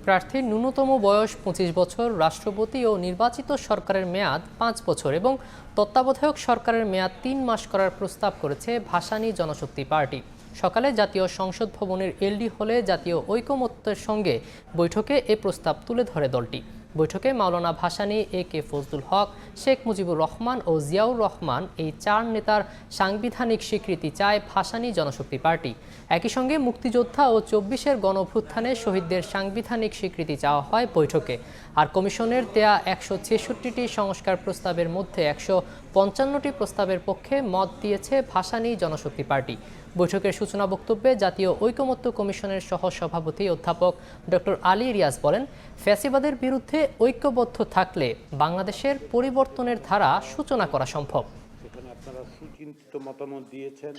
প্রার্থীর ন্যূনতম বয়স 25 বছর, রাষ্ট্রপতি ও নির্বাচিত সরকারের মেয়াদ 5 বছর এবং তত্ত্বাবধায়ক সরকারের মেয়াদ 3 মাস করার প্রস্তাব করেছে ভাসানী জনশক্তি পার্টি। সকালে জাতীয় সংসদ ভবনের এলডি হলে জাতীয় ঐকমত্যের সঙ্গে বৈঠকে এ প্রস্তাব তুলে ধরে দলটি। বৈঠকে মাওলানা ভাসানী, এ.কে ফজলুল হক, শেখ মুজিবুর রহমান ও জিয়াউর রহমান এই 4 নেতার সাংবিধানিক স্বীকৃতি চায় ভাসানী জনশক্তি পার্টি। একই সঙ্গে মুক্তিযোদ্ধা ও 24-এর গণঅভ্যুত্থানে শহীদদের সাংবিধানিক স্বীকৃতি চাওয়া হয় বৈঠকে। আর কমিশনের দেয়া 166টি সংস্কার প্রস্তাবের মধ্যে 155টি প্রস্তাবের পক্ষে মত দিয়েছে ভাসানী জনশক্তি পার্টি। বৈঠকের সূচনা বক্তব্যে জাতীয় ঐকমত্য কমিশনের সহসভাপতি অধ্যাপক ডক্টর আলী রিয়াজ বলেন, ফ্যাসিবাদের বিরুদ্ধে ঐক্যবদ্ধ থাকলে বাংলাদেশের পরিবর্তনের ধারা সূচনা করা সম্ভব। এখানে আপনারা সুচিন্তিত মতামত দিয়েছেন।